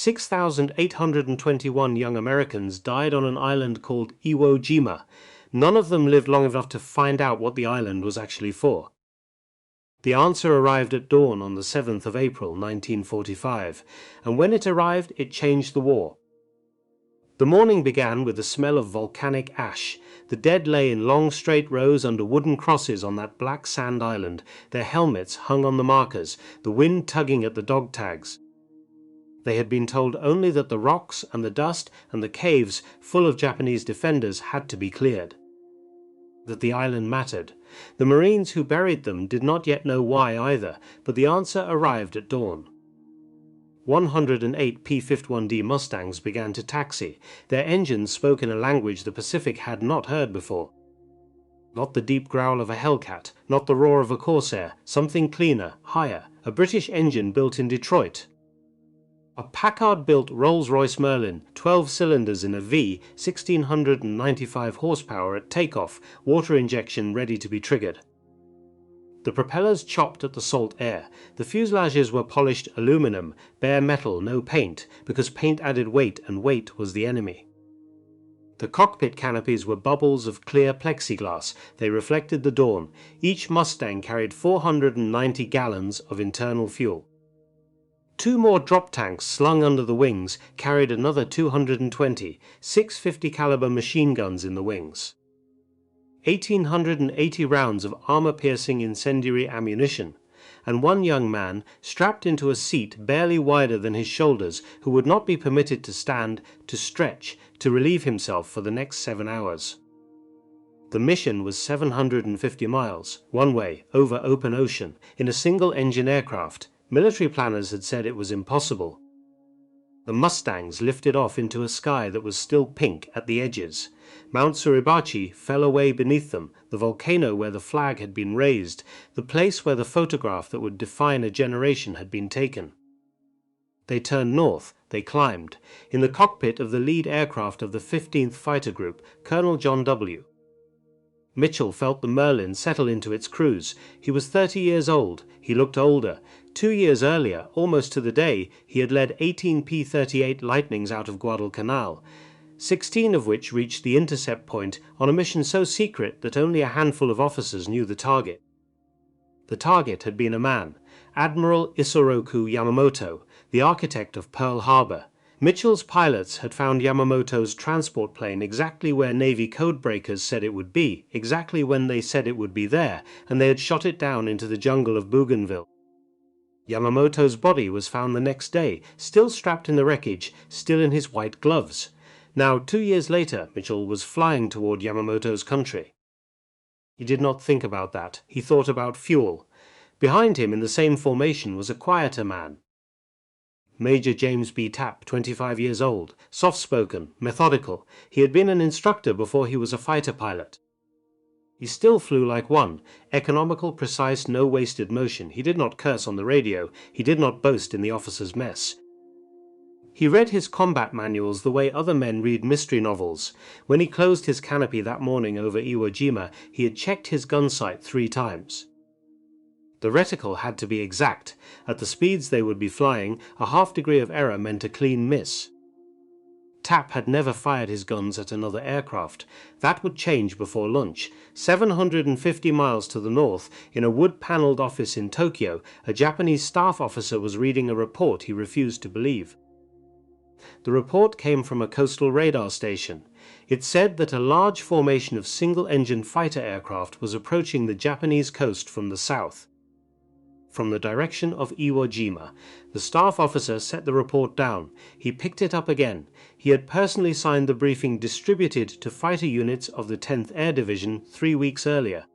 6,821 young Americans died on an island called Iwo Jima. None of them lived long enough to find out what the island was actually for. The answer arrived at dawn on the 7th of April 1945, and when it arrived, it changed the war. The morning began with the smell of volcanic ash. The dead lay in long straight rows under wooden crosses on that black sand island, their helmets hung on the markers, the wind tugging at the dog tags. They had been told only that the rocks and the dust and the caves full of Japanese defenders had to be cleared. That the island mattered. The Marines who buried them did not yet know why either, but the answer arrived at dawn. 108 P-51D Mustangs began to taxi. Their engines spoke in a language the Pacific had not heard before. Not the deep growl of a Hellcat, not the roar of a Corsair, something cleaner, higher, a British engine built in Detroit. A Packard-built Rolls-Royce Merlin, 12 cylinders in a V, 1,695 horsepower at takeoff, water injection ready to be triggered. The propellers chopped at the salt air. The fuselages were polished aluminum, bare metal, no paint, because paint added weight and weight was the enemy. The cockpit canopies were bubbles of clear plexiglass. They reflected the dawn. Each Mustang carried 490 gallons of internal fuel. 2 more drop tanks slung under the wings carried another 220, 650 caliber machine guns in the wings. 1,880 rounds of armor-piercing incendiary ammunition, and one young man, strapped into a seat barely wider than his shoulders, who would not be permitted to stand, to stretch, to relieve himself for the next 7 hours. The mission was 750 miles, one way, over open ocean, in a single-engine aircraft. Military planners had said it was impossible. The Mustangs lifted off into a sky that was still pink at the edges. Mount Suribachi fell away beneath them, the volcano where the flag had been raised, the place where the photograph that would define a generation had been taken. They turned north, they climbed, in the cockpit of the lead aircraft of the 15th Fighter Group, Colonel John W. Mitchell felt the Merlin settle into its cruise. He was 30 years old. He looked older. 2 years earlier, almost to the day, he had led 18 P-38 Lightnings out of Guadalcanal, 16 of which reached the intercept point on a mission so secret that only a handful of officers knew the target. The target had been a man, Admiral Isoroku Yamamoto, the architect of Pearl Harbor. Mitchell's pilots had found Yamamoto's transport plane exactly where Navy codebreakers said it would be, exactly when they said it would be there, and they had shot it down into the jungle of Bougainville. Yamamoto's body was found the next day, still strapped in the wreckage, still in his white gloves. Now, 2 years later, Mitchell was flying toward Yamamoto's country. He did not think about that. He thought about fuel. Behind him, in the same formation, was a quieter man. Major James B. Tapp, 25 years old, soft-spoken, methodical. He had been an instructor before he was a fighter pilot. He still flew like one, economical, precise, no wasted motion. He did not curse on the radio. He did not boast in the officers' mess. He read his combat manuals the way other men read mystery novels. When he closed his canopy that morning over Iwo Jima, he had checked his gun sight 3 times. The reticle had to be exact. At the speeds they would be flying, a half-degree of error meant a clean miss. Tapp had never fired his guns at another aircraft. That would change before lunch. 750 miles to the north, in a wood-paneled office in Tokyo, a Japanese staff officer was reading a report he refused to believe. The report came from a coastal radar station. It said that a large formation of single-engine fighter aircraft was approaching the Japanese coast from the south, from the direction of Iwo Jima. The staff officer set the report down. He picked it up again. He had personally signed the briefing distributed to fighter units of the 10th Air Division 3 weeks earlier.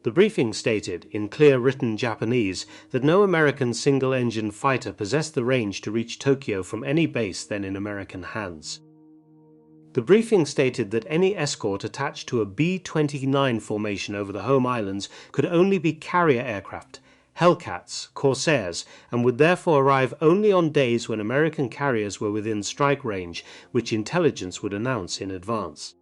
The briefing stated, in clear written Japanese, that no American single-engine fighter possessed the range to reach Tokyo from any base then in American hands. The briefing stated that any escort attached to a B-29 formation over the home islands could only be carrier aircraft, Hellcats, Corsairs, and would therefore arrive only on days when American carriers were within strike range, which intelligence would announce in advance.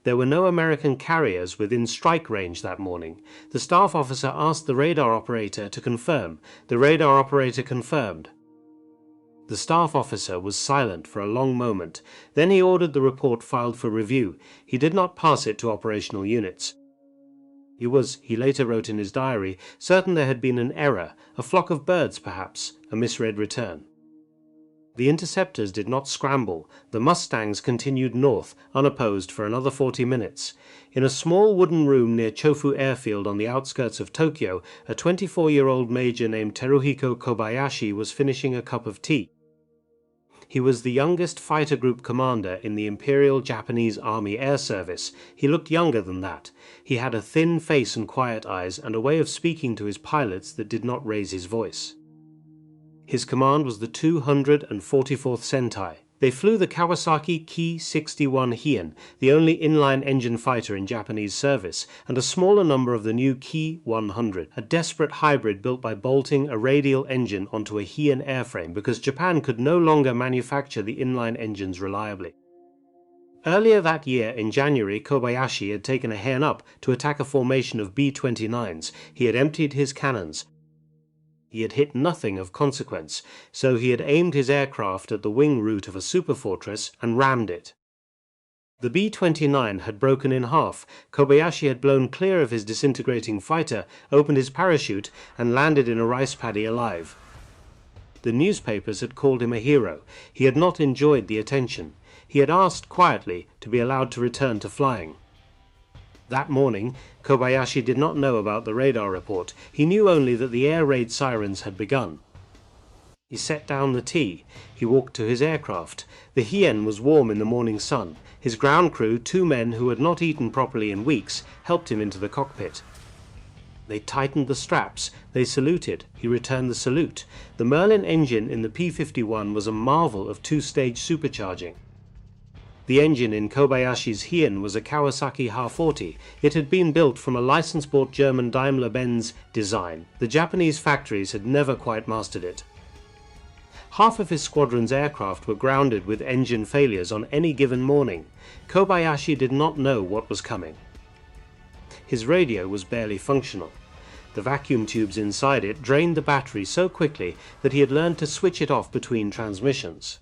There were no American carriers within strike range that morning. The staff officer asked the radar operator to confirm. The radar operator confirmed. The staff officer was silent for a long moment. Then he ordered the report filed for review. He did not pass it to operational units. He later wrote in his diary, certain there had been an error, a flock of birds perhaps, a misread return. The interceptors did not scramble. The Mustangs continued north, unopposed, for another 40 minutes. In a small wooden room near Chofu Airfield on the outskirts of Tokyo, a 24-year-old major named Teruhiko Kobayashi was finishing a cup of tea. He was the youngest fighter group commander in the Imperial Japanese Army Air Service. He looked younger than that. He had a thin face and quiet eyes, and a way of speaking to his pilots that did not raise his voice. His command was the 244th Sentai. They flew the Kawasaki Ki-61 Hien, the only inline engine fighter in Japanese service, and a smaller number of the new Ki-100, a desperate hybrid built by bolting a radial engine onto a Hien airframe because Japan could no longer manufacture the inline engines reliably. Earlier that year, in January, Kobayashi had taken a hen up to attack a formation of B-29s. He had emptied his cannons. He had hit nothing of consequence, so he had aimed his aircraft at the wing root of a superfortress and rammed it. The B-29 had broken in half. Kobayashi had blown clear of his disintegrating fighter, opened his parachute, and landed in a rice paddy alive. The newspapers had called him a hero. He had not enjoyed the attention. He had asked quietly to be allowed to return to flying. That morning, Kobayashi did not know about the radar report. He knew only that the air raid sirens had begun. He set down the tea. He walked to his aircraft. The Hien was warm in the morning sun. His ground crew, 2 men who had not eaten properly in weeks, helped him into the cockpit. They tightened the straps. They saluted. He returned the salute. The Merlin engine in the P-51 was a marvel of 2-stage supercharging. The engine in Kobayashi's Hien was a Kawasaki Ha-40. It had been built from a license-bought German Daimler-Benz design. The Japanese factories had never quite mastered it. Half of his squadron's aircraft were grounded with engine failures on any given morning. Kobayashi did not know what was coming. His radio was barely functional. The vacuum tubes inside it drained the battery so quickly that he had learned to switch it off between transmissions.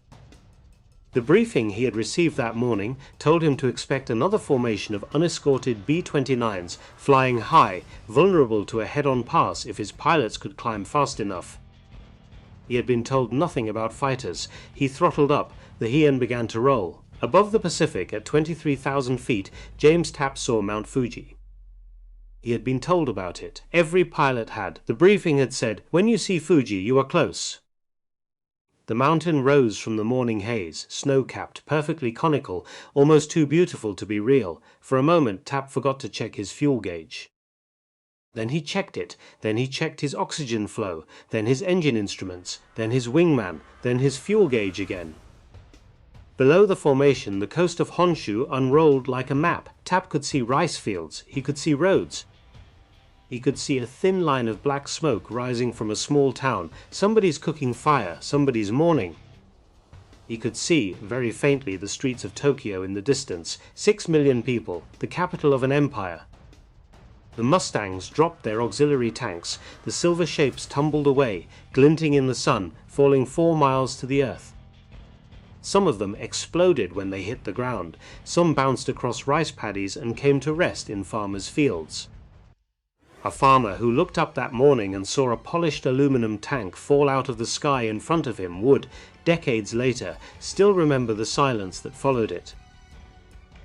The briefing he had received that morning told him to expect another formation of unescorted B-29s flying high, vulnerable to a head-on pass if his pilots could climb fast enough. He had been told nothing about fighters. He throttled up. The Hien began to roll. Above the Pacific, at 23,000 feet, James Tapp saw Mount Fuji. He had been told about it. Every pilot had. The briefing had said, "When you see Fuji, you are close." The mountain rose from the morning haze, snow-capped, perfectly conical, almost too beautiful to be real. For a moment Tapp forgot to check his fuel gauge. Then he checked it. Then he checked his oxygen flow. Then his engine instruments. Then his wingman. Then his fuel gauge again. Below the formation, the coast of Honshu unrolled like a map. Tapp could see rice fields. He could see roads. He could see a thin line of black smoke rising from a small town. Somebody's cooking fire, somebody's mourning. He could see, very faintly, the streets of Tokyo in the distance. 6 million people, the capital of an empire. The Mustangs dropped their auxiliary tanks. The silver shapes tumbled away, glinting in the sun, falling 4 miles to the earth. Some of them exploded when they hit the ground. Some bounced across rice paddies and came to rest in farmers' fields. A farmer who looked up that morning and saw a polished aluminum tank fall out of the sky in front of him would, decades later, still remember the silence that followed it.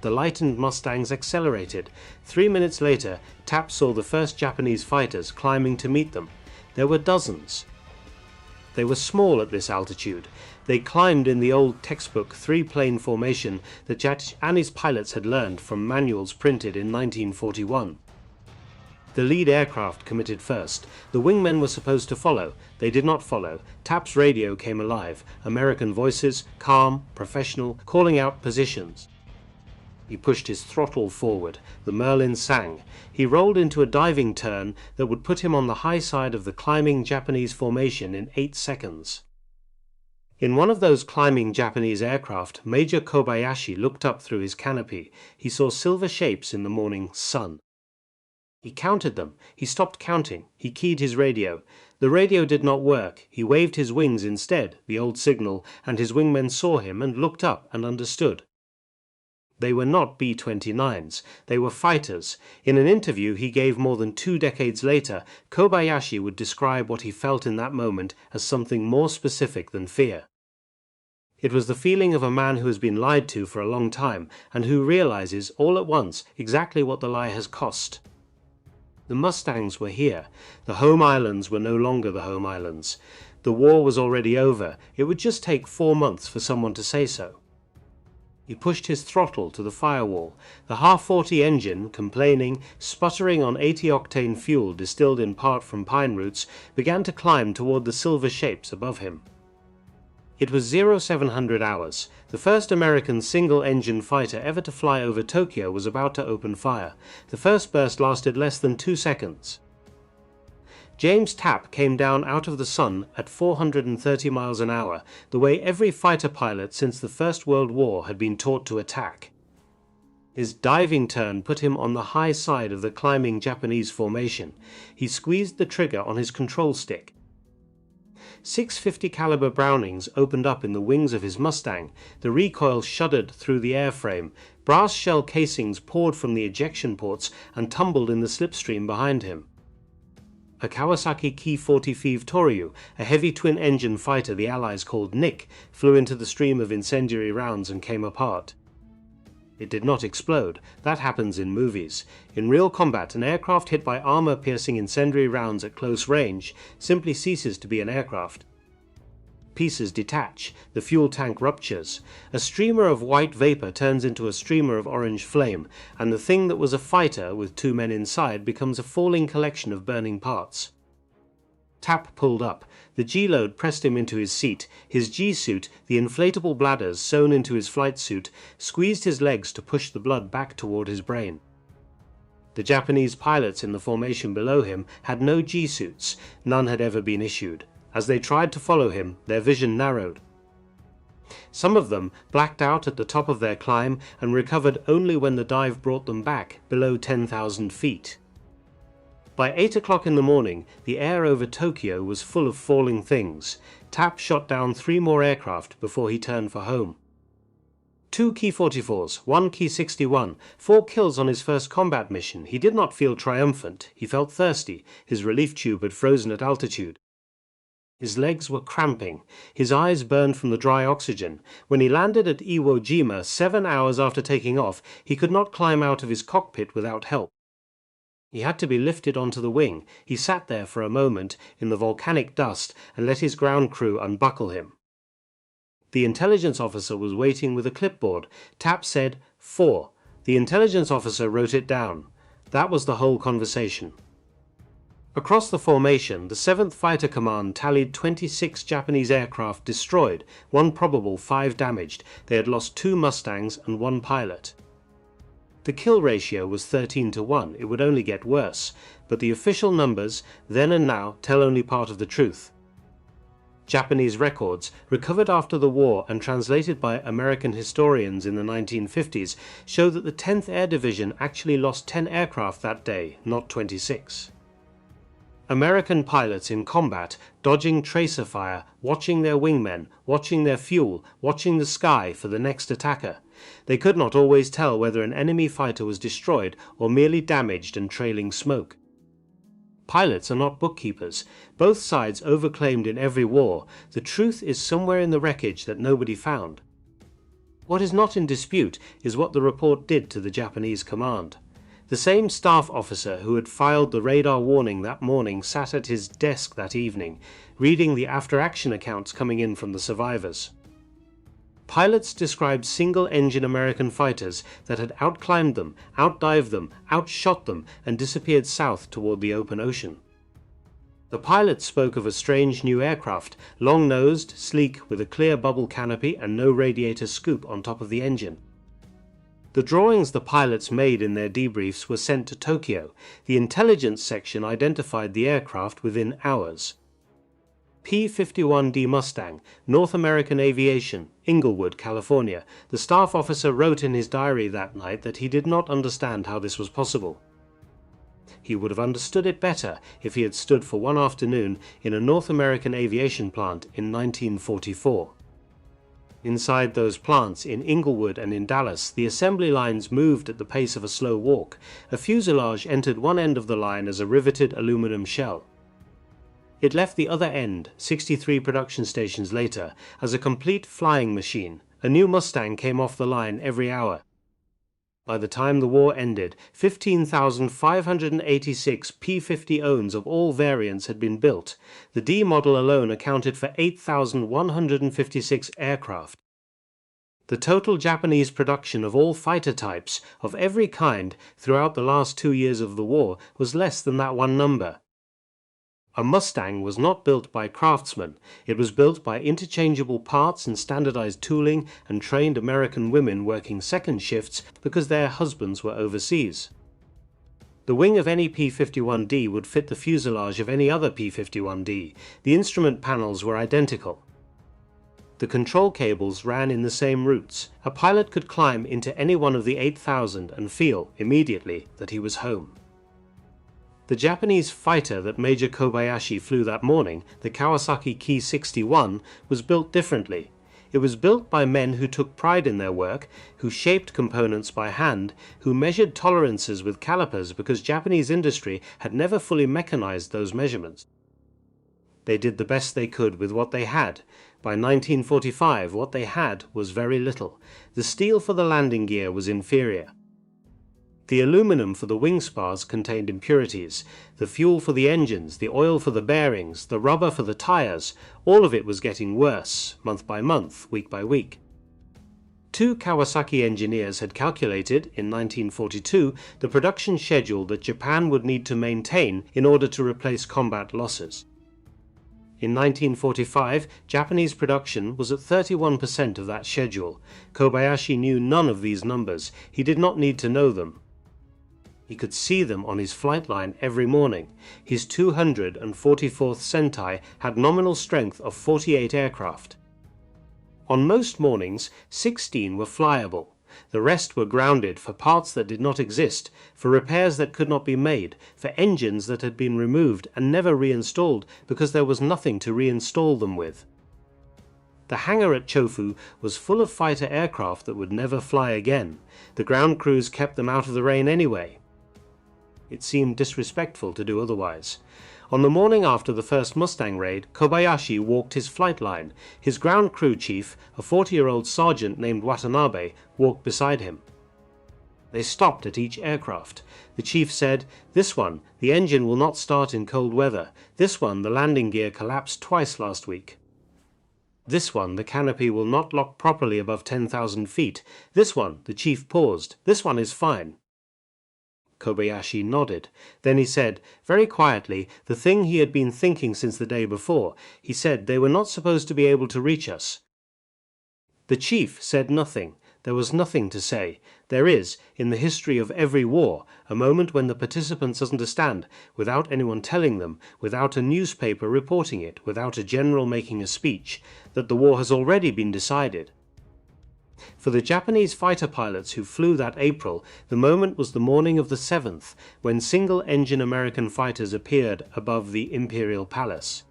The lightened Mustangs accelerated. 3 minutes later, Tapp saw the first Japanese fighters climbing to meet them. There were dozens. They were small at this altitude. They climbed in the old textbook 3-plane formation that Japanese pilots had learned from manuals printed in 1941. The lead aircraft committed first. The wingmen were supposed to follow. They did not follow. Tapp's radio came alive. American voices, calm, professional, calling out positions. He pushed his throttle forward. The Merlin sang. He rolled into a diving turn that would put him on the high side of the climbing Japanese formation in 8 seconds. In one of those climbing Japanese aircraft, Major Kobayashi looked up through his canopy. He saw silver shapes in the morning sun. He counted them. He stopped counting. He keyed his radio. The radio did not work. He waved his wings instead, the old signal, and his wingmen saw him and looked up and understood. They were not B-29s. They were fighters. In an interview he gave more than 2 decades later, Kobayashi would describe what he felt in that moment as something more specific than fear. It was the feeling of a man who has been lied to for a long time and who realizes all at once exactly what the lie has cost. The Mustangs were here. The home islands were no longer the home islands. The war was already over. It would just take 4 months for someone to say so. He pushed his throttle to the firewall. The half-40 engine, complaining, sputtering on 80-octane fuel distilled in part from pine roots, began to climb toward the silver shapes above him. It was 0700 hours. The first American single-engine fighter ever to fly over Tokyo was about to open fire. The first burst lasted less than 2 seconds. James Tapp came down out of the sun at 430 miles an hour, the way every fighter pilot since the First World War had been taught to attack. His diving turn put him on the high side of the climbing Japanese formation. He squeezed the trigger on his control stick. 650 caliber Brownings opened up in the wings of his Mustang. The recoil shuddered through the airframe. Brass shell casings poured from the ejection ports and tumbled in the slipstream behind him. A Kawasaki Ki-45 Toryu, a heavy twin-engine fighter the Allies called Nick, flew into the stream of incendiary rounds and came apart. It did not explode. That happens in movies. In real combat, an aircraft hit by armor-piercing incendiary rounds at close range simply ceases to be an aircraft. Pieces detach. The fuel tank ruptures. A streamer of white vapor turns into a streamer of orange flame, and the thing that was a fighter with 2 men inside becomes a falling collection of burning parts. Tapp pulled up. The G-load pressed him into his seat. His G-suit, the inflatable bladders sewn into his flight suit, squeezed his legs to push the blood back toward his brain. The Japanese pilots in the formation below him had no G-suits. None had ever been issued. As they tried to follow him, their vision narrowed. Some of them blacked out at the top of their climb and recovered only when the dive brought them back below 10,000 feet. By 8 o'clock in the morning, the air over Tokyo was full of falling things. Tapp shot down 3 more aircraft before he turned for home. 2 Ki-44s, 1 Ki-61, 4 kills on his first combat mission. He did not feel triumphant. He felt thirsty. His relief tube had frozen at altitude. His legs were cramping. His eyes burned from the dry oxygen. When he landed at Iwo Jima 7 hours after taking off, he could not climb out of his cockpit without help. He had to be lifted onto the wing. He sat there for a moment in the volcanic dust and let his ground crew unbuckle him. The intelligence officer was waiting with a clipboard. Tapp said, 4. The intelligence officer wrote it down. That was the whole conversation. Across the formation, the 7th Fighter Command tallied 26 Japanese aircraft destroyed, 1 probable, 5 damaged. They had lost 2 Mustangs and 1 pilot. The kill ratio was 13-1, it would only get worse, but the official numbers, then and now, tell only part of the truth. Japanese records, recovered after the war and translated by American historians in the 1950s, show that the 10th Air Division actually lost 10 aircraft that day, not 26. American pilots in combat, dodging tracer fire, watching their wingmen, watching their fuel, watching the sky for the next attacker. They could not always tell whether an enemy fighter was destroyed or merely damaged and trailing smoke. Pilots are not bookkeepers. Both sides overclaimed in every war. The truth is somewhere in the wreckage that nobody found. What is not in dispute is what the report did to the Japanese command. The same staff officer who had filed the radar warning that morning sat at his desk that evening, reading the after-action accounts coming in from the survivors. Pilots described single-engine American fighters that had outclimbed them, outdived them, outshot them, and disappeared south toward the open ocean. The pilots spoke of a strange new aircraft, long-nosed, sleek, with a clear bubble canopy and no radiator scoop on top of the engine. The drawings the pilots made in their debriefs were sent to Tokyo. The intelligence section identified the aircraft within hours. P-51D Mustang, North American Aviation, Inglewood, California. The staff officer wrote in his diary that night that he did not understand how this was possible. He would have understood it better if he had stood for one afternoon in a North American aviation plant in 1944. Inside those plants in Inglewood and in Dallas, the assembly lines moved at the pace of a slow walk. A fuselage entered one end of the line as a riveted aluminum shell. It left the other end, 63 production stations later, as a complete flying machine. A new Mustang came off the line every hour. By the time the war ended, 15,586 P-50Os of all variants had been built. The D model alone accounted for 8,156 aircraft. The total Japanese production of all fighter types, of every kind, throughout the last 2 years of the war was less than that one number. A Mustang was not built by craftsmen. It was built by interchangeable parts and standardized tooling and trained American women working second shifts because their husbands were overseas. The wing of any P-51D would fit the fuselage of any other P-51D. The instrument panels were identical. The control cables ran in the same routes. A pilot could climb into any one of the 8,000 and feel, immediately, that he was home. The Japanese fighter that Major Kobayashi flew that morning, the Kawasaki Ki-61, was built differently. It was built by men who took pride in their work, who shaped components by hand, who measured tolerances with calipers because Japanese industry had never fully mechanized those measurements. They did the best they could with what they had. By 1945, what they had was very little. The steel for the landing gear was inferior. The aluminum for the wing spars contained impurities, the fuel for the engines, the oil for the bearings, the rubber for the tires, all of it was getting worse, month by month, week by week. Two Kawasaki engineers had calculated, in 1942, the production schedule that Japan would need to maintain in order to replace combat losses. In 1945, Japanese production was at 31% of that schedule. Kobayashi knew none of these numbers. He did not need to know them. He could see them on his flight line every morning. His 244th Sentai had nominal strength of 48 aircraft. On most mornings, 16 were flyable. The rest were grounded for parts that did not exist, for repairs that could not be made, for engines that had been removed and never reinstalled because there was nothing to reinstall them with. The hangar at Chofu was full of fighter aircraft that would never fly again. The ground crews kept them out of the rain anyway. It seemed disrespectful to do otherwise. On the morning after the first Mustang raid, Kobayashi walked his flight line. His ground crew chief, a 40-year-old sergeant named Watanabe, walked beside him. They stopped at each aircraft. The chief said, "This one, the engine will not start in cold weather. This one, the landing gear collapsed twice last week. This one, the canopy will not lock properly above 10,000 feet. This one," the chief paused, "this one is fine." Kobayashi nodded. Then he said, very quietly, the thing he had been thinking since the day before. He said they were not supposed to be able to reach us. The chief said nothing. There was nothing to say. There is, in the history of every war, a moment when the participants understand, without anyone telling them, without a newspaper reporting it, without a general making a speech, that the war has already been decided. For the Japanese fighter pilots who flew that April, the moment was the morning of the 7th, when single-engine American fighters appeared above the Imperial Palace.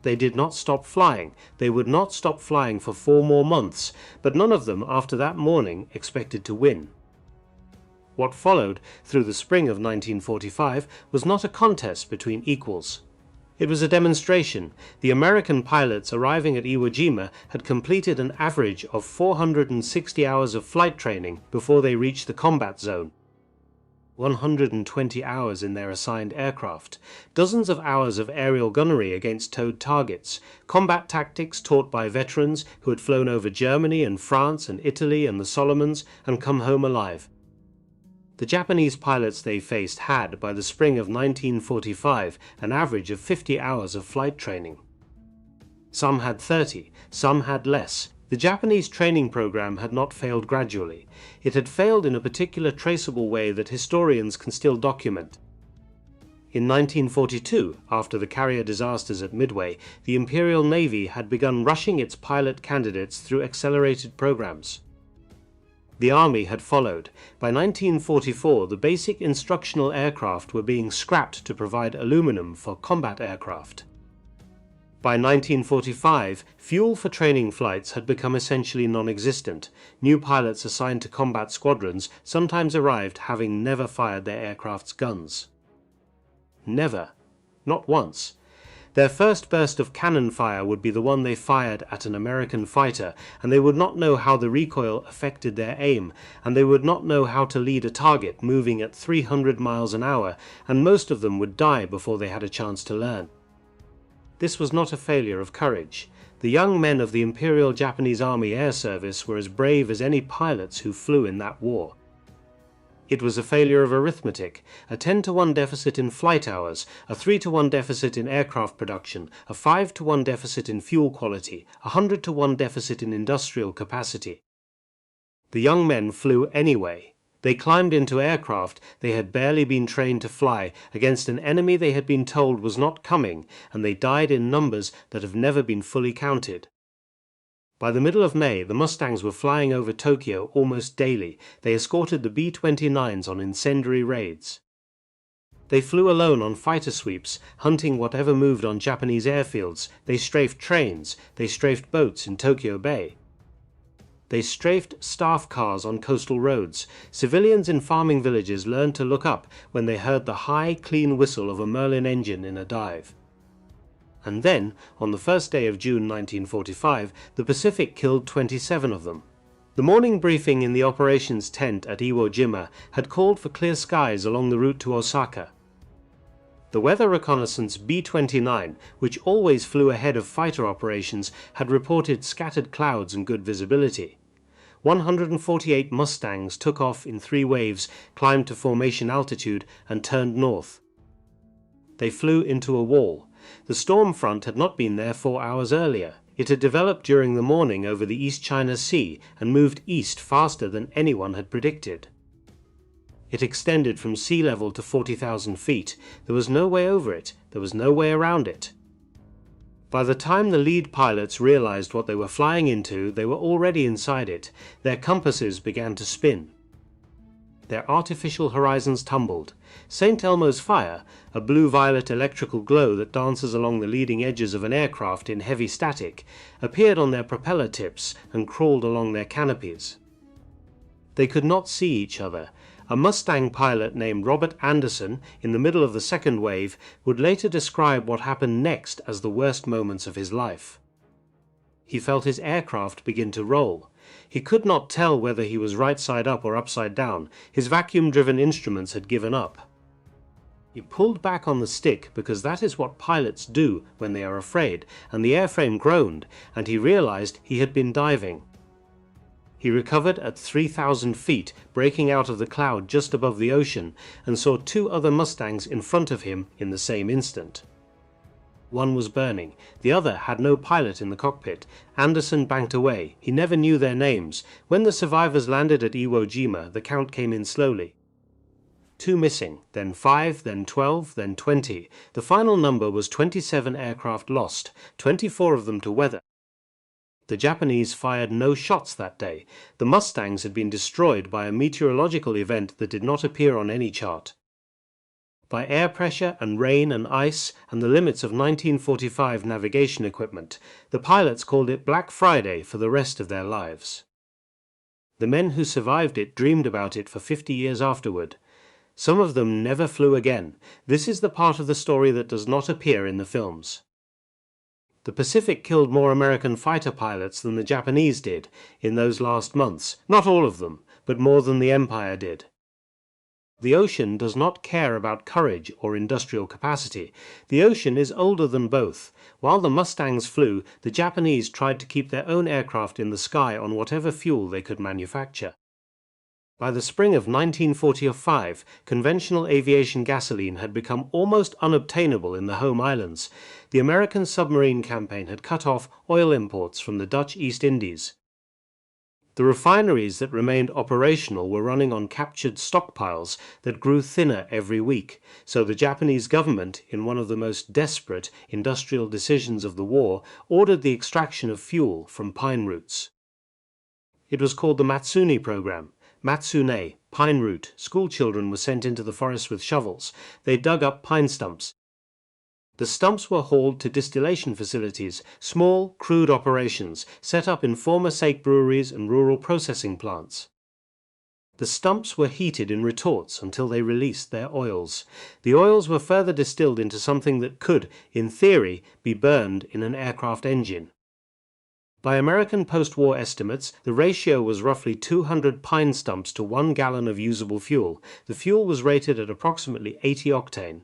They did not stop flying. They would not stop flying for 4 more months, but none of them after that morning expected to win. What followed through the spring of 1945 was not a contest between equals. It was a demonstration. The American pilots arriving at Iwo Jima had completed an average of 460 hours of flight training before they reached the combat zone. 120 hours in their assigned aircraft, dozens of hours of aerial gunnery against towed targets, combat tactics taught by veterans who had flown over Germany and France and Italy and the Solomons and come home alive. The Japanese pilots they faced had, by the spring of 1945, an average of 50 hours of flight training. Some had 30, some had less. The Japanese training program had not failed gradually. It had failed in a particular traceable way that historians can still document. In 1942, after the carrier disasters at Midway, the Imperial Navy had begun rushing its pilot candidates through accelerated programs. The Army had followed. By 1944, the basic instructional aircraft were being scrapped to provide aluminum for combat aircraft. By 1945, fuel for training flights had become essentially non-existent. New pilots assigned to combat squadrons sometimes arrived having never fired their aircraft's guns. Never. Not once. Their first burst of cannon fire would be the one they fired at an American fighter, and they would not know how the recoil affected their aim, and they would not know how to lead a target moving at 300 miles an hour, and most of them would die before they had a chance to learn. This was not a failure of courage. The young men of the Imperial Japanese Army Air Service were as brave as any pilots who flew in that war. It was a failure of arithmetic, a 10-to-1 deficit in flight hours, a 3-to-1 deficit in aircraft production, a 5-to-1 deficit in fuel quality, a 100-to-1 deficit in industrial capacity. The young men flew anyway. They climbed into aircraft they had barely been trained to fly against an enemy they had been told was not coming, and they died in numbers that have never been fully counted. By the middle of May, the Mustangs were flying over Tokyo almost daily. They escorted the B-29s on incendiary raids. They flew alone on fighter sweeps, hunting whatever moved on Japanese airfields. They strafed trains. They strafed boats in Tokyo Bay. They strafed staff cars on coastal roads. Civilians in farming villages learned to look up when they heard the high, clean whistle of a Merlin engine in a dive. And then, on the first day of June 1945, the Pacific killed 27 of them. The morning briefing in the operations tent at Iwo Jima had called for clear skies along the route to Osaka. The weather reconnaissance B-29, which always flew ahead of fighter operations, had reported scattered clouds and good visibility. 148 Mustangs took off in 3 waves, climbed to formation altitude, and turned north. They flew into a wall. The storm front had not been there 4 hours earlier. It had developed during the morning over the East China Sea and moved east faster than anyone had predicted. It extended from sea level to 40,000 feet. There was no way over it. There was no way around it. By the time the lead pilots realized what they were flying into, they were already inside it. Their compasses began to spin. Their artificial horizons tumbled. St. Elmo's fire, a blue-violet electrical glow that dances along the leading edges of an aircraft in heavy static, appeared on their propeller tips and crawled along their canopies. They could not see each other. A Mustang pilot named Robert Anderson, in the middle of the second wave, would later describe what happened next as the worst moments of his life. He felt his aircraft begin to roll. He could not tell whether he was right side up or upside down. His vacuum-driven instruments had given up. He pulled back on the stick because that is what pilots do when they are afraid, and the airframe groaned, and he realized he had been diving. He recovered at 3,000 feet, breaking out of the cloud just above the ocean, and saw 2 other Mustangs in front of him in the same instant. One was burning. The other had no pilot in the cockpit. Anderson banked away. He never knew their names. When the survivors landed at Iwo Jima, the count came in slowly. 2 missing, then 5, then 12, then 20. The final number was 27 aircraft lost, 24 of them to weather. The Japanese fired no shots that day. The Mustangs had been destroyed by a meteorological event that did not appear on any chart. By air pressure and rain and ice and the limits of 1945 navigation equipment, the pilots called it Black Friday for the rest of their lives. The men who survived it dreamed about it for 50 years afterward. Some of them never flew again. This is the part of the story that does not appear in the films. The Pacific killed more American fighter pilots than the Japanese did in those last months. Not all of them, but more than the Empire did. The ocean does not care about courage or industrial capacity. The ocean is older than both. While the Mustangs flew, the Japanese tried to keep their own aircraft in the sky on whatever fuel they could manufacture. By the spring of 1945, conventional aviation gasoline had become almost unobtainable in the home islands. The American submarine campaign had cut off oil imports from the Dutch East Indies. The refineries that remained operational were running on captured stockpiles that grew thinner every week, so the Japanese government, in one of the most desperate industrial decisions of the war, ordered the extraction of fuel from pine roots. It was called the Matsune program. Matsune, pine root. School children were sent into the forest with shovels. They dug up pine stumps. The stumps were hauled to distillation facilities, small, crude operations set up in former sake breweries and rural processing plants. The stumps were heated in retorts until they released their oils. The oils were further distilled into something that could, in theory, be burned in an aircraft engine. By American post-war estimates, the ratio was roughly 200 pine stumps to 1 gallon of usable fuel. The fuel was rated at approximately 80 octane.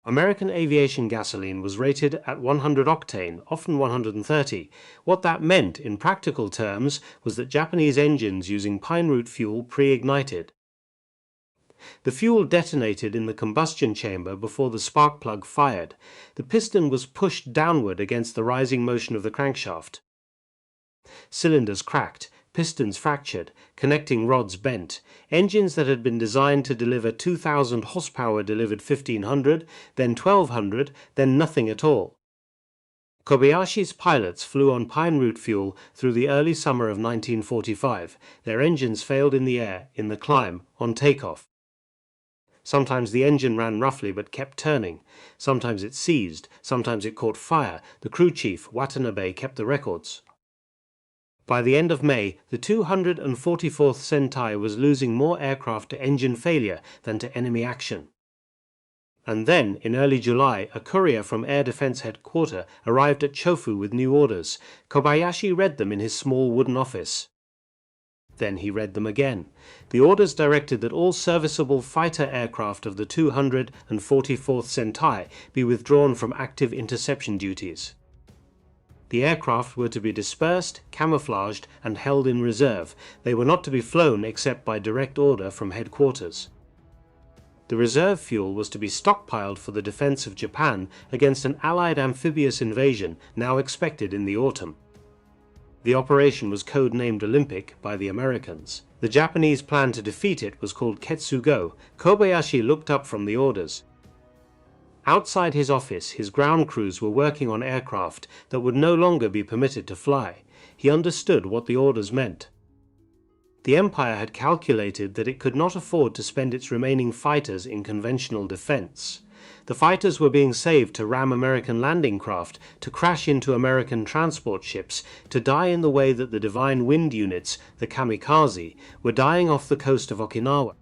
American aviation gasoline was rated at 100 octane, often 130. What that meant in practical terms was that Japanese engines using pine root fuel pre-ignited. The fuel detonated in the combustion chamber before the spark plug fired. The piston was pushed downward against the rising motion of the crankshaft. Cylinders cracked, pistons fractured, connecting rods bent. Engines that had been designed to deliver 2,000 horsepower delivered 1,500, then 1,200, then nothing at all. Kobayashi's pilots flew on pine root fuel through the early summer of 1945. Their engines failed in the air, in the climb, on takeoff. Sometimes the engine ran roughly but kept turning. Sometimes it seized, sometimes it caught fire. The crew chief, Watanabe, kept the records. By the end of May, the 244th Sentai was losing more aircraft to engine failure than to enemy action. And then, in early July, a courier from Air Defense Headquarters arrived at Chofu with new orders. Kobayashi read them in his small wooden office. Then he read them again. The orders directed that all serviceable fighter aircraft of the 244th Sentai be withdrawn from active interception duties. The aircraft were to be dispersed, camouflaged, and held in reserve. They were not to be flown except by direct order from headquarters. The reserve fuel was to be stockpiled for the defense of Japan against an Allied amphibious invasion now expected in the autumn. The operation was code-named Olympic by the Americans. The Japanese plan to defeat it was called Ketsugo. Kobayashi looked up from the orders. Outside his office, his ground crews were working on aircraft that would no longer be permitted to fly. He understood what the orders meant. The Empire had calculated that it could not afford to spend its remaining fighters in conventional defense. The fighters were being saved to ram American landing craft, to crash into American transport ships, to die in the way that the Divine Wind units, the kamikaze, were dying off the coast of Okinawa.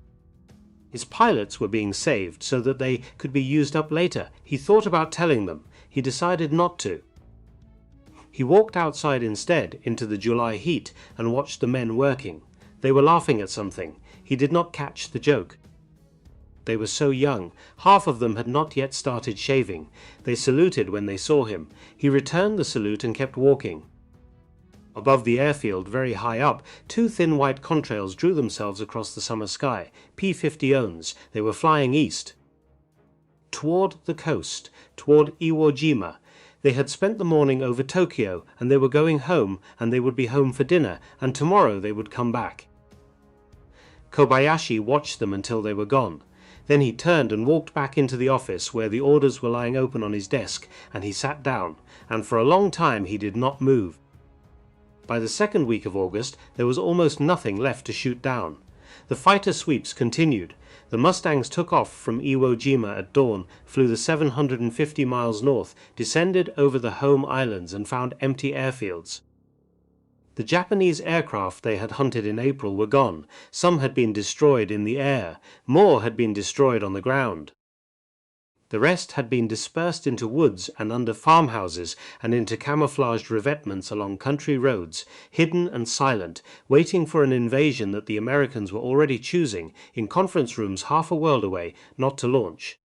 His pilots were being saved so that they could be used up later. He thought about telling them. He decided not to. He walked outside instead into the July heat and watched the men working. They were laughing at something. He did not catch the joke. They were so young. Half of them had not yet started shaving. They saluted when they saw him. He returned the salute and kept walking. Above the airfield, very high up, two thin white contrails drew themselves across the summer sky. P-51s. They were flying east. Toward the coast, toward Iwo Jima. They had spent the morning over Tokyo, and they were going home, and they would be home for dinner, and tomorrow they would come back. Kobayashi watched them until they were gone. Then he turned and walked back into the office where the orders were lying open on his desk, and he sat down, and for a long time he did not move. By the second week of August, there was almost nothing left to shoot down. The fighter sweeps continued. The Mustangs took off from Iwo Jima at dawn, flew the 750 miles north, descended over the home islands and found empty airfields. The Japanese aircraft they had hunted in April were gone. Some had been destroyed in the air. More had been destroyed on the ground. The rest had been dispersed into woods and under farmhouses and into camouflaged revetments along country roads, hidden and silent, waiting for an invasion that the Americans were already choosing, in conference rooms half a world away, not to launch.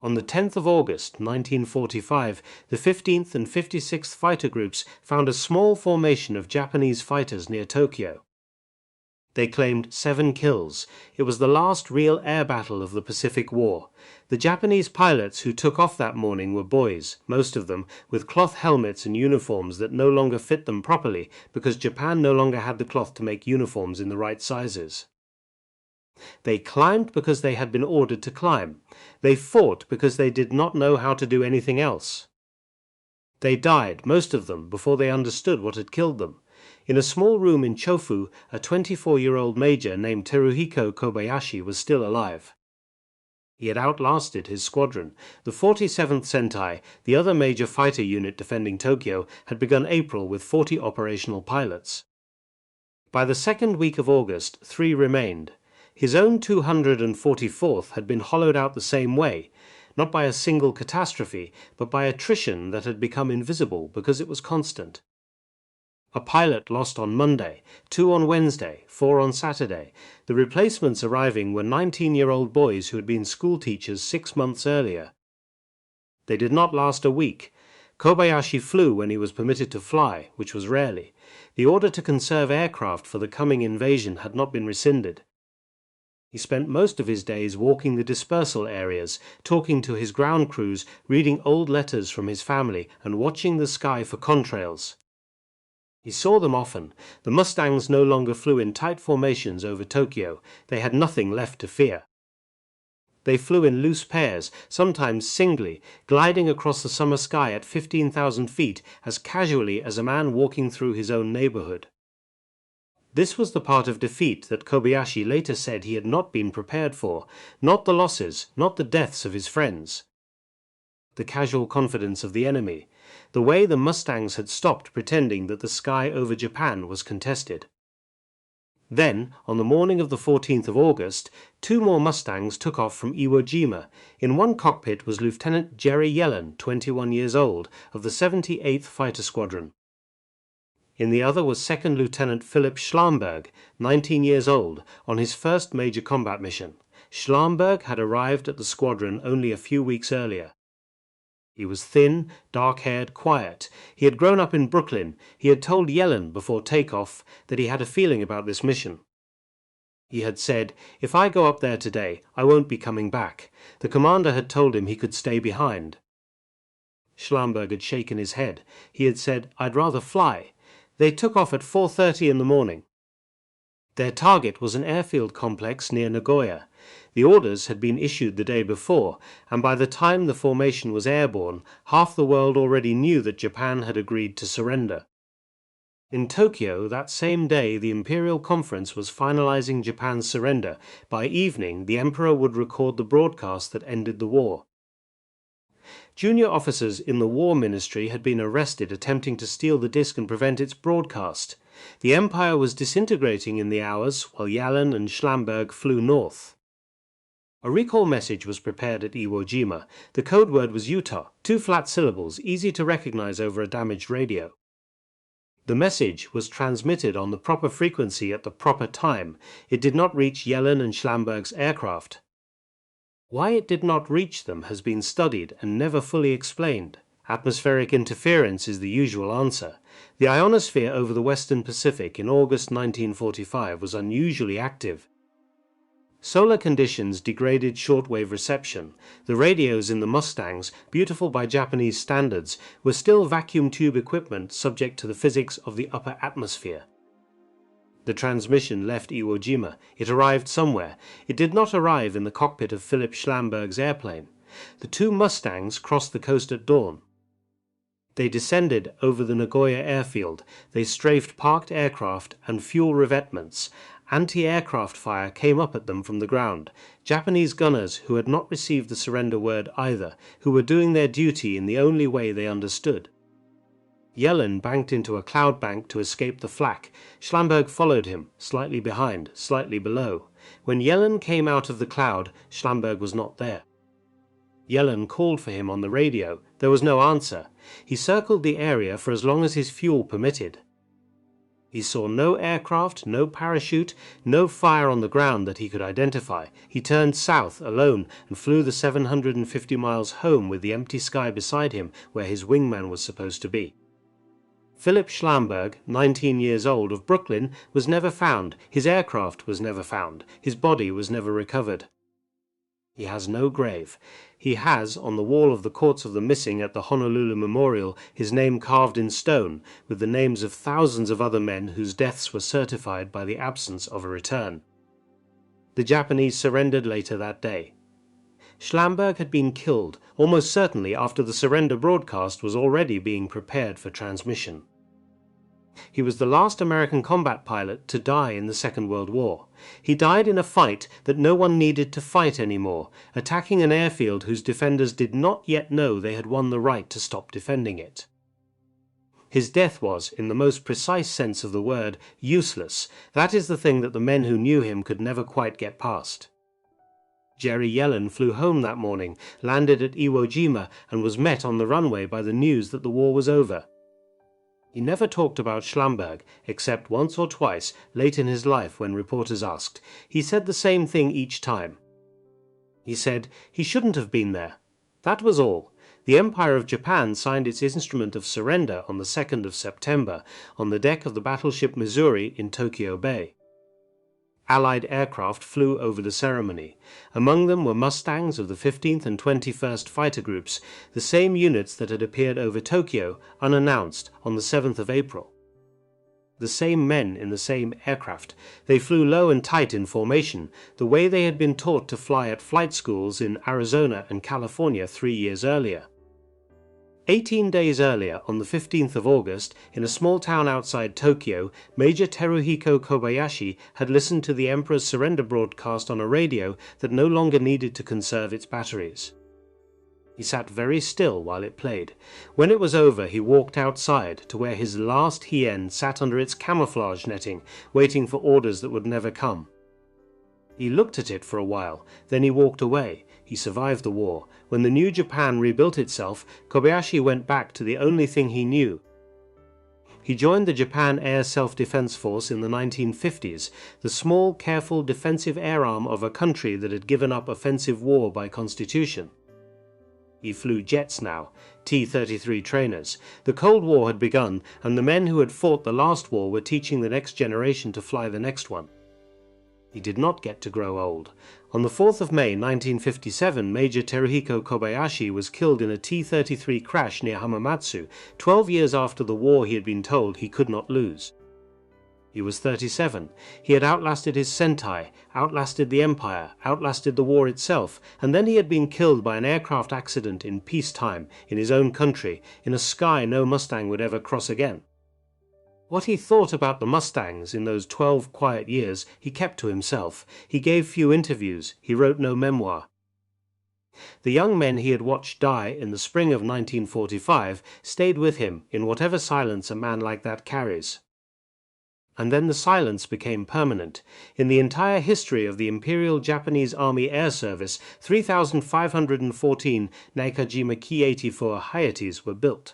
On the 10th of August, 1945, the 15th and 56th Fighter Groups found a small formation of Japanese fighters near Tokyo. They claimed 7 kills. It was the last real air battle of the Pacific War. The Japanese pilots who took off that morning were boys, most of them, with cloth helmets and uniforms that no longer fit them properly because Japan no longer had the cloth to make uniforms in the right sizes. They climbed because they had been ordered to climb. They fought because they did not know how to do anything else. They died, most of them, before they understood what had killed them. In a small room in Chofu, a 24-year-old major named Teruhiko Kobayashi was still alive. He had outlasted his squadron. The 47th Sentai, the other major fighter unit defending Tokyo, had begun April with 40 operational pilots. By the second week of August, 3 remained. His own 244th had been hollowed out the same way, not by a single catastrophe, but by attrition that had become invisible because it was constant. A pilot lost on Monday, 2 on Wednesday, 4 on Saturday. The replacements arriving were 19-year-old boys who had been school teachers 6 months earlier. They did not last a week. Kobayashi flew when he was permitted to fly, which was rarely. The order to conserve aircraft for the coming invasion had not been rescinded. He spent most of his days walking the dispersal areas, talking to his ground crews, reading old letters from his family, and watching the sky for contrails. He saw them often. The Mustangs no longer flew in tight formations over Tokyo. They had nothing left to fear. They flew in loose pairs, sometimes singly, gliding across the summer sky at 15,000 feet as casually as a man walking through his own neighborhood. This was the part of defeat that Kobayashi later said he had not been prepared for, not the losses, not the deaths of his friends. The casual confidence of the enemy, the way the Mustangs had stopped pretending that the sky over Japan was contested. Then, on the morning of the 14th of August, 2 more Mustangs took off from Iwo Jima. In one cockpit was Lieutenant Jerry Yellen, 21 years old, of the 78th Fighter Squadron. In the other was 2nd Lieutenant Philip Schlamberg, 19 years old, on his first major combat mission. Schlamberg had arrived at the squadron only a few weeks earlier. He was thin, dark-haired, quiet. He had grown up in Brooklyn. He had told Yellen before takeoff that he had a feeling about this mission. He had said, "If I go up there today, I won't be coming back." The commander had told him he could stay behind. Schlamberg had shaken his head. He had said, "I'd rather fly." They took off at 4:30 in the morning. Their target was an airfield complex near Nagoya. The orders had been issued the day before, and by the time the formation was airborne, half the world already knew that Japan had agreed to surrender. In Tokyo, that same day, the Imperial Conference was finalizing Japan's surrender. By evening, the Emperor would record the broadcast that ended the war. Junior officers in the War Ministry had been arrested attempting to steal the disc and prevent its broadcast. The Empire was disintegrating in the hours while Yellen and Schlamberg flew north. A recall message was prepared at Iwo Jima. The code word was Utah, 2 flat syllables, easy to recognize over a damaged radio. The message was transmitted on the proper frequency at the proper time. It did not reach Yellen and Schlamberg's aircraft. Why it did not reach them has been studied and never fully explained. Atmospheric interference is the usual answer. The ionosphere over the Western Pacific in August 1945 was unusually active. Solar conditions degraded shortwave reception. The radios in the Mustangs, beautiful by Japanese standards, were still vacuum tube equipment subject to the physics of the upper atmosphere. The transmission left Iwo Jima. It arrived somewhere. It did not arrive in the cockpit of Philip Schlamberg's airplane. The 2 Mustangs crossed the coast at dawn. They descended over the Nagoya airfield. They strafed parked aircraft and fuel revetments. Anti-aircraft fire came up at them from the ground. Japanese gunners who had not received the surrender word either, who were doing their duty in the only way they understood. Yellen banked into a cloud bank to escape the flak. Schlamberg followed him, slightly behind, slightly below. When Yellen came out of the cloud, Schlamberg was not there. Yellen called for him on the radio. There was no answer. He circled the area for as long as his fuel permitted. He saw no aircraft, no parachute, no fire on the ground that he could identify. He turned south alone and flew the 750 miles home with the empty sky beside him where his wingman was supposed to be. Philip Schlamberg, 19 years old, of Brooklyn, was never found. His aircraft was never found. His body was never recovered. He has no grave. He has, on the wall of the Courts of the Missing at the Honolulu Memorial, his name carved in stone, with the names of thousands of other men whose deaths were certified by the absence of a return. The Japanese surrendered later that day. Schlamberg had been killed, almost certainly after the surrender broadcast was already being prepared for transmission. He was the last American combat pilot to die in the Second World War. He died in a fight that no one needed to fight anymore, attacking an airfield whose defenders did not yet know they had won the right to stop defending it. His death was, in the most precise sense of the word, useless. That is the thing that the men who knew him could never quite get past. Jerry Yellen flew home that morning, landed at Iwo Jima, and was met on the runway by the news that the war was over. He never talked about Schlamberg, except once or twice, late in his life when reporters asked. He said the same thing each time. He said he shouldn't have been there. That was all. The Empire of Japan signed its instrument of surrender on the 2nd of September on the deck of the battleship Missouri in Tokyo Bay. Allied aircraft flew over the ceremony. Among them were Mustangs of the 15th and 21st Fighter Groups, the same units that had appeared over Tokyo, unannounced, on the 7th of April. The same men in the same aircraft. They flew low and tight in formation, the way they had been taught to fly at flight schools in Arizona and California 3 years earlier. 18 days earlier, on the 15th of August, in a small town outside Tokyo, Major Teruhiko Kobayashi had listened to the Emperor's surrender broadcast on a radio that no longer needed to conserve its batteries. He sat very still while it played. When it was over, he walked outside to where his last hien sat under its camouflage netting, waiting for orders that would never come. He looked at it for a while, then he walked away. He survived the war. When the new Japan rebuilt itself, Kobayashi went back to the only thing he knew. He joined the Japan Air Self-Defense Force in the 1950s, the small, careful, defensive air arm of a country that had given up offensive war by constitution. He flew jets now, T-33 trainers. The Cold War had begun, and the men who had fought the last war were teaching the next generation to fly the next one. He did not get to grow old. On the 4th of May 1957, Major Teruhiko Kobayashi was killed in a T-33 crash near Hamamatsu, 12 years after the war he had been told he could not lose. He was 37. He had outlasted his Sentai, outlasted the Empire, outlasted the war itself, and then he had been killed by an aircraft accident in peacetime, in his own country, in a sky no Mustang would ever cross again. What he thought about the Mustangs in those 12 quiet years he kept to himself. He gave few interviews. He wrote no memoir. The young men he had watched die in the spring of 1945 stayed with him in whatever silence a man like that carries. And then the silence became permanent. In the entire history of the Imperial Japanese Army Air Service, 3,514 Nakajima Ki-84 Hayates were built.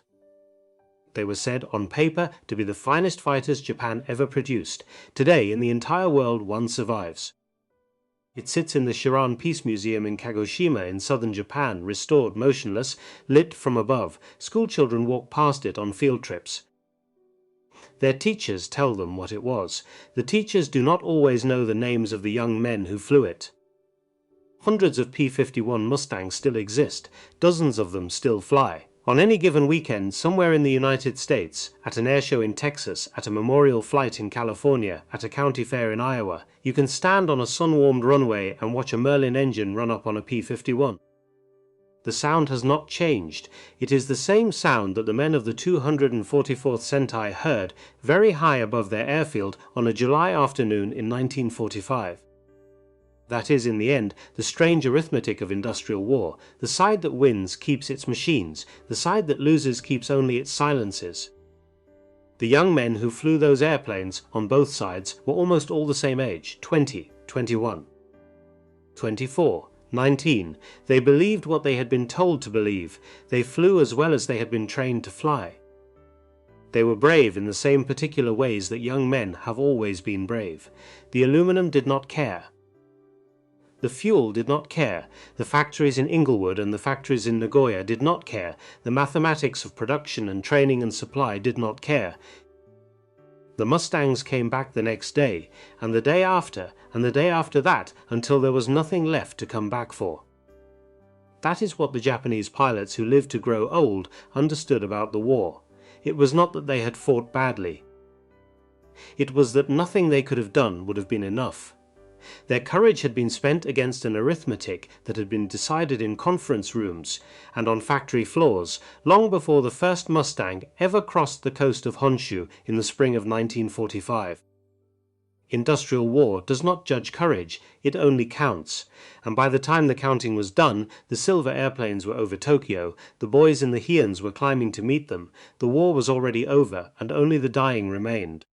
They were said on paper to be the finest fighters Japan ever produced. Today, in the entire world, one survives. It sits in the Shiran Peace Museum in Kagoshima in southern Japan, restored, motionless, lit from above. Schoolchildren walk past it on field trips. Their teachers tell them what it was. The teachers do not always know the names of the young men who flew it. Hundreds of P-51 Mustangs still exist. Dozens of them still fly. On any given weekend, somewhere in the United States, at an airshow in Texas, at a memorial flight in California, at a county fair in Iowa, you can stand on a sun-warmed runway and watch a Merlin engine run up on a P-51. The sound has not changed. It is the same sound that the men of the 244th Sentai heard very high above their airfield on a July afternoon in 1945. That is, in the end, the strange arithmetic of industrial war. The side that wins keeps its machines. The side that loses keeps only its silences. The young men who flew those airplanes, on both sides, were almost all the same age, 20, 21, 24, 19. They believed what they had been told to believe. They flew as well as they had been trained to fly. They were brave in the same particular ways that young men have always been brave. The aluminum did not care. The fuel did not care. The factories in Inglewood and the factories in Nagoya did not care. The mathematics of production and training and supply did not care. The Mustangs came back the next day, and the day after, and the day after that, until there was nothing left to come back for. That is what the Japanese pilots who lived to grow old understood about the war. It was not that they had fought badly. It was that nothing they could have done would have been enough. Their courage had been spent against an arithmetic that had been decided in conference rooms and on factory floors long before the first Mustang ever crossed the coast of Honshu in the spring of 1945. Industrial war does not judge courage, it only counts, and by the time the counting was done, the silver airplanes were over Tokyo, the boys in the Heians were climbing to meet them, the war was already over, and only the dying remained.